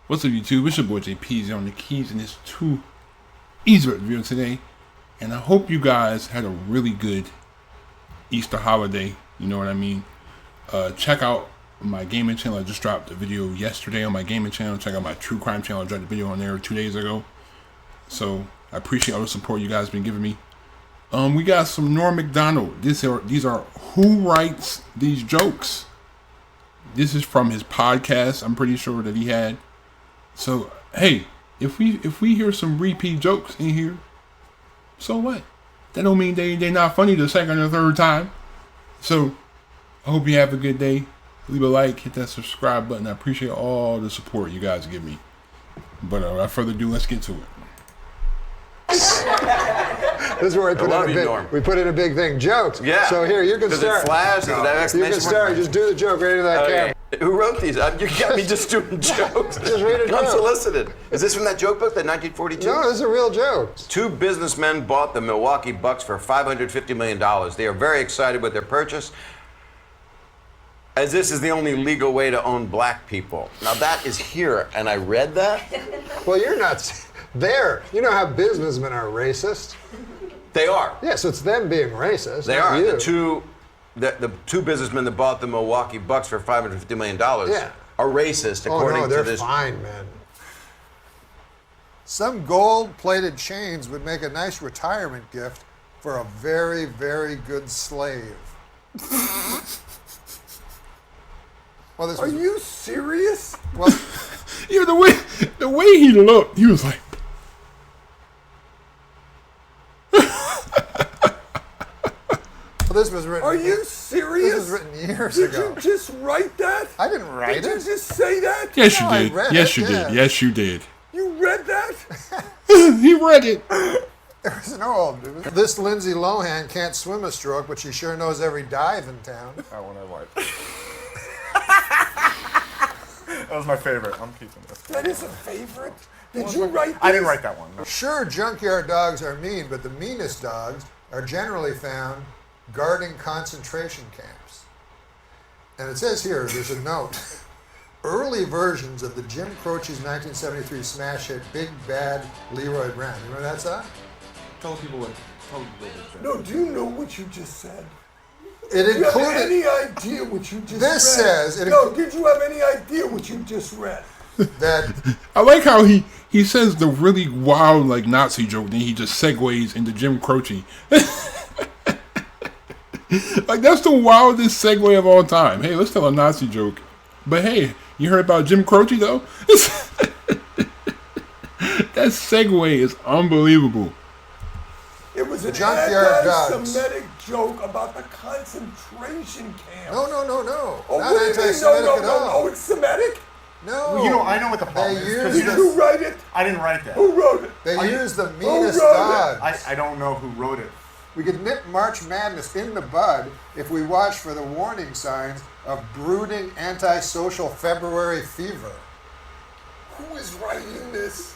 What's up, YouTube? It's your boy JP's on the keys, and it's 2 Easter egg video today. And I hope you guys had a really good Easter holiday. You know what I mean? Check out my gaming channel. I just dropped a video yesterday on my gaming channel. Check out my true crime channel. I dropped a video on there 2 days ago. So I appreciate all the support you guys been giving me. We got some MacDonald. These are who writes these jokes. This is from his podcast. I'm pretty sure that he had. So hey, if we hear some repeat jokes in here, so what? That don't mean they're not funny the second or third time. So I hope you have a good day. Leave a like, hit that subscribe button. I appreciate all the support you guys give me. But without further ado, let's get to it. This is where we put in a big thing. Jokes. Yeah. So here, you can start. Does it flash? Does it have exclamation You can start. mark? Just do the joke right into that camera. Who wrote these? You got me just doing jokes. Just read a joke. Unsolicited. Is this from that joke book, that 1942? No, this is a real joke. 2 businessmen bought the Milwaukee Bucks for $550 million. They are very excited with their purchase, as this is the only legal way to own black people. Now that is here, and I read that. Well, you're not there. You know how businessmen are racist? They are. Yeah, so it's them being racist. They not are. You. The two businessmen that bought the Milwaukee Bucks for $550 million Yeah. are racist, according oh, no, they're to this. fine, man. Some gold-plated chains would make a nice retirement gift for a very, very good slave. Well, this Are you serious? Well, Yeah, the way he looked, he was like, this was written. Are you serious? This was written years Did ago. you just write that? I didn't write Did you it. just say that? yes, No, you I did. read Yes, it, you did. yes. Yes, you did. You read that? He read it. There was no. This Lindsay Lohan can't swim a stroke, but she sure knows every dive in town. That one I like. That was my favorite. I'm keeping this. That is a favorite? Did you write this? I didn't write that one. No. Sure, junkyard dogs are mean, but the meanest dogs are generally found guarding concentration camps. And it says here, there's a note. Early versions of the Jim Croce's 1973 smash hit Big Bad Leroy Brown. You remember that song? Tell people what. No, do you know what you just said? It Do you have included. any idea what you just read? This says it No, did you have any idea what you just read? That I like how he says the really wild like Nazi joke, then he just segues into Jim Croce. Like that's the wildest segue of all time. Hey, let's tell a Nazi joke. But hey, you heard about Jim Croce though? That segue is unbelievable. It was an junkyard dogs. anti-Semitic joke about the concentration camp. no. Oh, Not what do you mean? anti-Semitic at all. No, it's Semitic? No. Well, you know, I know what the problem They is. use 'cause Did you the- you just- write it? I didn't write that. Who wrote it? They use the meanest wrote it? dogs. I don't know who wrote it. We could nip March Madness in the bud if we watch for the warning signs of brooding antisocial February fever. Who is writing this?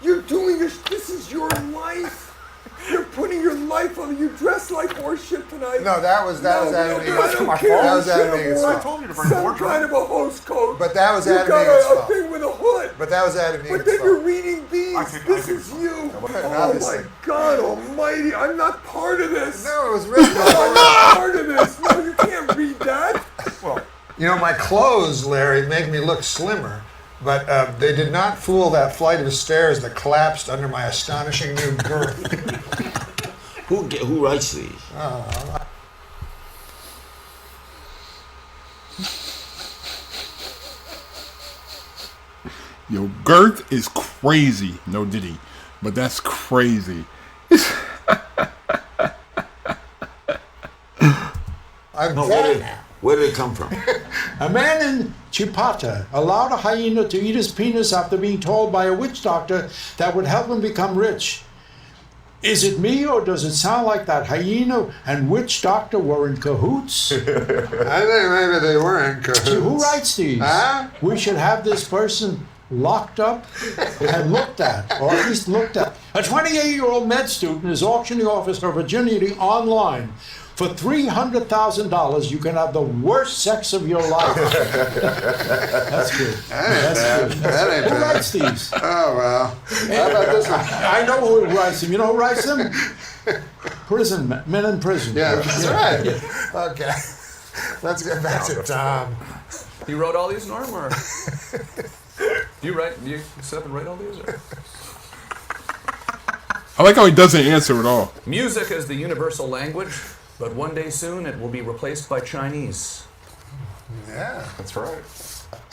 You're doing this. This is your life. You're putting your life on. You dress like horseshit tonight. No, that was Adam Egan's I don't fault. care. That was Adam You Egan's should have I fault. told you to bring some wardrobe. kind of a host coat. But that was you Adam got Egan's a fault. thing with a hood. But that was Adam But Egan's then you're fault. reading these. I This think is so. you. Oh obviously. my God Almighty! I'm not part of this. No, it was written. I'm not part of this. No, you can't read that. Well, You know, my clothes, Larry, make me look slimmer, but they did not fool that flight of stairs that collapsed under my astonishing new girth. Who writes these? Yo, Girth is crazy. No Diddy, but that's crazy. I'm No, fat. where did it come from? A man in Chipata allowed a hyena to eat his penis after being told by a witch doctor that would help him become rich. Is it me, or does it sound like that hyena and witch doctor were in cahoots? I think maybe they were in cahoots. Who writes these? Huh? We should have this person locked up and looked at, or at least looked at. A 28-year-old med student is auctioning off her virginity online For $300,000, you can have the worst sex of your life. That's good. That's good. That ain't Who bad. writes these? Oh, well. How about this one? I know who writes them. You know who writes them? Prison, men in prison. Yeah, that's right. Okay. Let's get back to Tom. You wrote all these, Norm, or do you sit up and write all these? Or? I like how he doesn't answer at all. Music is the universal language, but one day soon it will be replaced by Chinese. Yeah. That's right.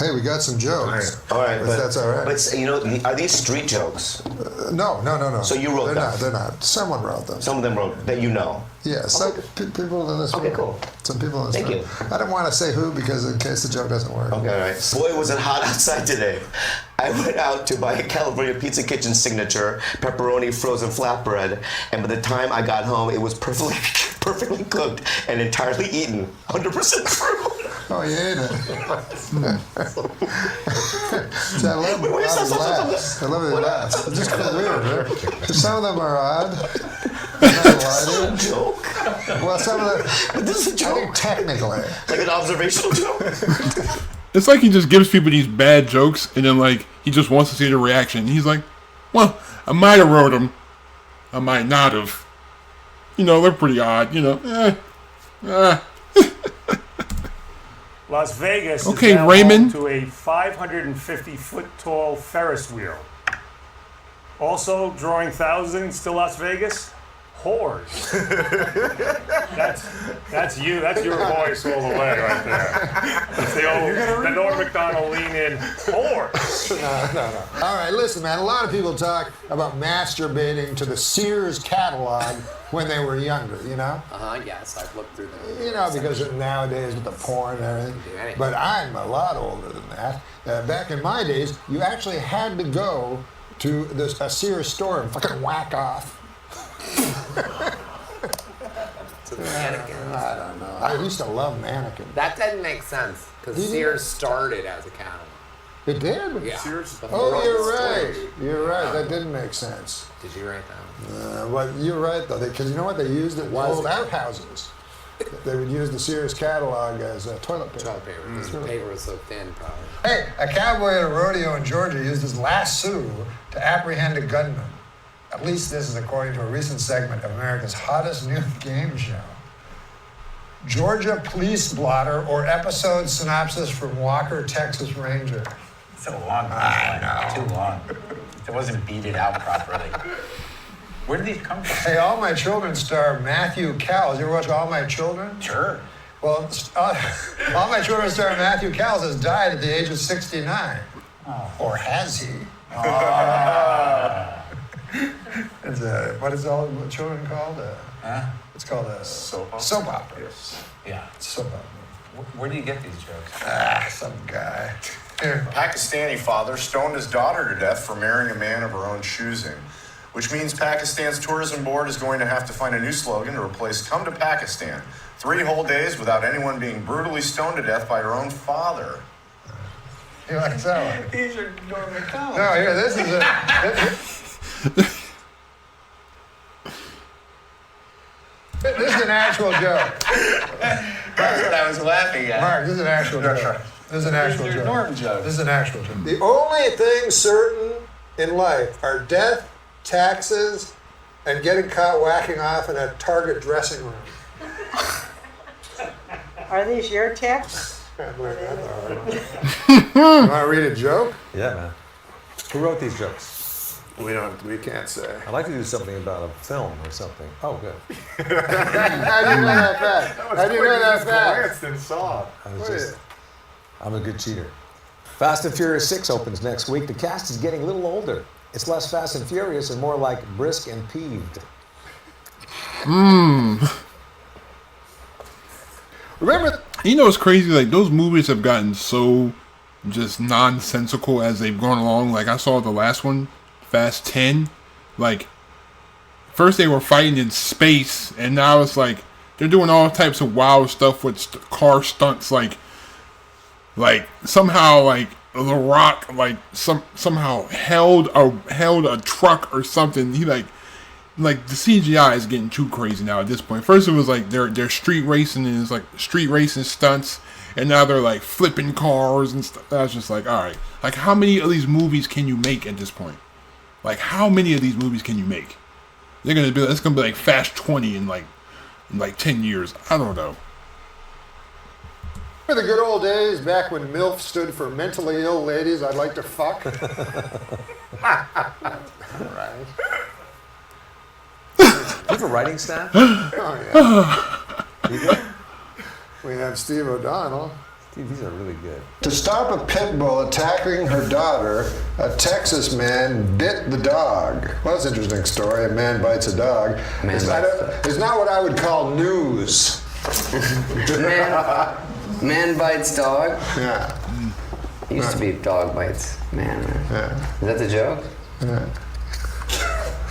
Hey, we got some jokes. All right, But that's all right. But you know, are these street jokes? No. So you wrote them? They're not. Someone wrote them. Some of them wrote that you know. Yeah, some people in this room. Okay, cool. Some people in this Thank room. you. I don't want to say who because in case the joke doesn't work. Okay, all right. Boy, was it hot outside today. I went out to buy a California Pizza Kitchen signature pepperoni frozen flatbread, and by the time I got home, it was perfectly cooked and entirely eaten. 100% true. Oh, you ate it. See, I love Wait, how stop, he laughs. stop. I love how he laughs. It's just kind of weird, right? Some of them are odd. I'm not gonna lie to you. Joke? Well, some of them. But this is a I joke. think technically. Like an observational joke. It's like he just gives people these bad jokes, and then like he just wants to see the reaction. He's like, "Well, I might have wrote them, I might not have. You know, they're pretty odd. You know, Las Vegas Okay, is now Raymond. home to a 550-foot tall Ferris wheel. Also drawing thousands to Las Vegas, whores. that's you. That's your voice all the way right there. It's the Norm MacDonald lean in whores. No. All right, listen, man. A lot of people talk about masturbating to the Sears catalog when they were younger, you know? Yes, I've looked through them. You know, because of nowadays with the porn and everything. But I'm a lot older than that. Back in my days, you actually had to go to a Sears store and fucking whack off. To the mannequins. I don't know. I used to love mannequins. That doesn't make sense because Sears started as a catalog. It did? Yeah. Sears? Oh, you're right. You're right. That didn't make sense. Did you write that? Well, you're right, though, because you know what? They used it in old outhouses. They would use the Sears catalog as toilet paper. Toilet paper. Because the paper was so thin, probably. Hey, a cowboy at a rodeo in Georgia used his lasso to apprehend a gunman. At least this is according to a recent segment of America's hottest new game show. Georgia police blotter or episode synopsis from Walker, Texas Ranger. It's a long time. Too long. It wasn't beaten out properly. Where did these come from? Hey, All My Children star Matthew Cowles. You ever watch All My Children? Sure. Well, All My Children star Matthew Cowles has died at the age of 69. Oh. Or has he? It's what is All My Children called? It's called a soap opera. Yes. Yeah. Soap opera. Where do you get these jokes? Some guy. Pakistani father stoned his daughter to death for marrying a man of her own choosing, which means Pakistan's tourism board is going to have to find a new slogan to replace "Come to Pakistan." 3 whole days without anyone being brutally stoned to death by her own father. You like that one? These are Norm MacDonald. No, here, this is This is an actual joke. That's what I was laughing at. Mark, this is an actual joke. This is an actual These are joke. Norm jokes. This is an actual joke. The only things certain in life are death, taxes, and getting caught whacking off in a Target dressing room. Are these your tips? You want to read a joke? Yeah, man. Who wrote these jokes? We can't say. I'd like to do something about a film or something. Oh, good. How do you know that fact? How do you know that fact? glanced and saw. I'm a good cheater. Fast and Furious 6 opens next week. The cast is getting a little older. It's less fast and furious and more like brisk and peeved. Remember, you know, it's crazy. Like those movies have gotten so just nonsensical as they've gone along. Like I saw the last one, Fast 10. Like first they were fighting in space, and now it's like they're doing all types of wild stuff with car stunts. Like somehow like The Rock like somehow held a truck or something. like the CGI is getting too crazy now at this point. First it was like they're street racing and it's like street racing stunts, and now they're like flipping cars and stuff. I was just like, all right, like how many of these movies can you make at this point? Like how many of these movies can you make? It's gonna be like Fast 20 in like 10 years. I don't know. For the good old days, back when MILF stood for mentally ill ladies I'd like to fuck. Right. Do you have a writing staff? Oh, yeah. You do? We have Steve O'Donnell. Steve, these are really good. To stop a pit bull attacking her daughter, a Texas man bit the dog. Well, that's an interesting story. A man bites a dog. It's not what I would call news. Man bites dog? Yeah. It used to be dog bites man. Yeah. Is that the joke? Yeah.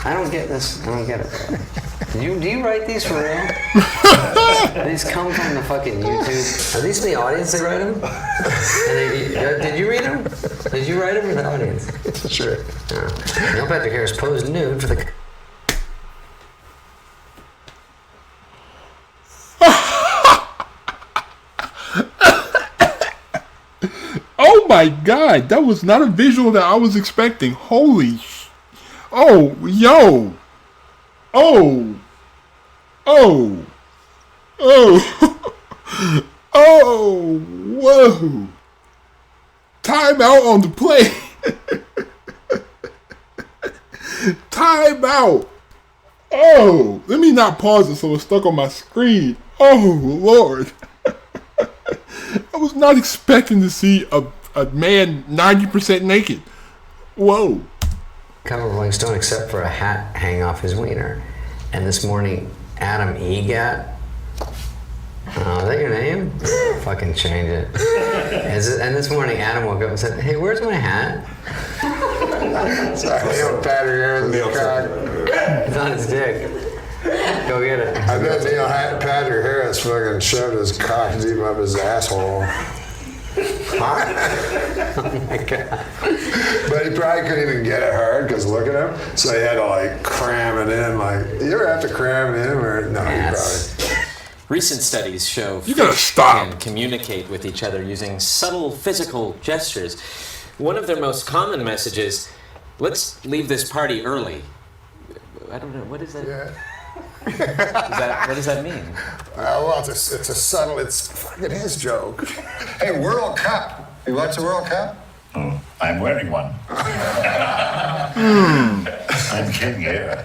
I don't get this. I don't get it. Do you write these for real? These come from the fucking YouTube. Are these the audience that write them? Did you read them? Did you write them or the audience? Sure. Neil Patrick Harris posed nude for the. Oh my god, that was not a visual that I was expecting. Holy oh, yo. Oh. Oh. Oh. Oh. Whoa. Time out on the play. Time out. Oh. Let me not pause it so it's stuck on my screen. Oh, Lord. I was not expecting to see a man 90% naked. Whoa. Cover of Rolling Stone except for a hat hanging off his wiener. And this morning, Adam Egat. Oh, is that your name? Fucking change it. And this morning, Adam woke up and said, "Hey, where's my hat?" Sorry, Neil Patrick Harris' cock. It's on his dick. Go get it. I bet Neil Patrick Harris fucking shoved his cock deep up his asshole. Oh my god. But he probably couldn't even get it hard because look at him. So he had to like cram it in. Like, you ever have to cram it in or no? Yes. You probably. Recent studies show you gotta stop. Can communicate with each other using subtle physical gestures. One of their most common messages, "Let's leave this party early." I don't know, what is that? Yeah. What does that mean? Well, it's a subtle, it's fucking his joke. Hey, World Cup. You watch the World Cup? Oh, I'm wearing one. I'm king here.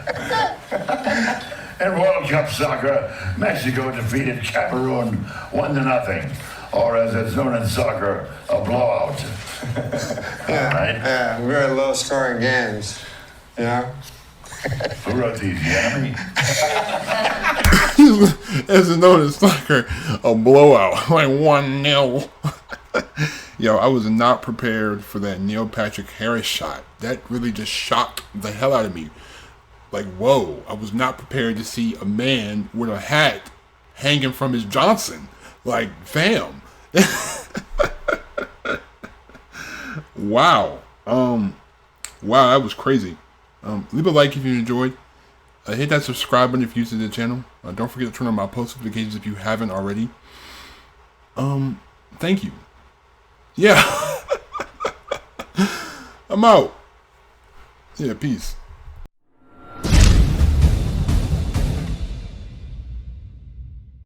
In World Cup soccer, Mexico defeated Cameroon 1-0, or as it's known in soccer, a blowout. Yeah, right? Yeah, very low scoring games. Yeah. Who wrote these, the enemy? As it's known in soccer, a blowout, like 1-0. Yo, I was not prepared for that Neil Patrick Harris shot. That really just shocked the hell out of me. Like, whoa, I was not prepared to see a man with a hat hanging from his Johnson. Like, fam. Wow. Wow, that was crazy. Leave a like if you enjoyed. Hit that subscribe button if you're new to the channel. Don't forget to turn on my post notifications if you haven't already. Thank you. Yeah. I'm out. Yeah, peace.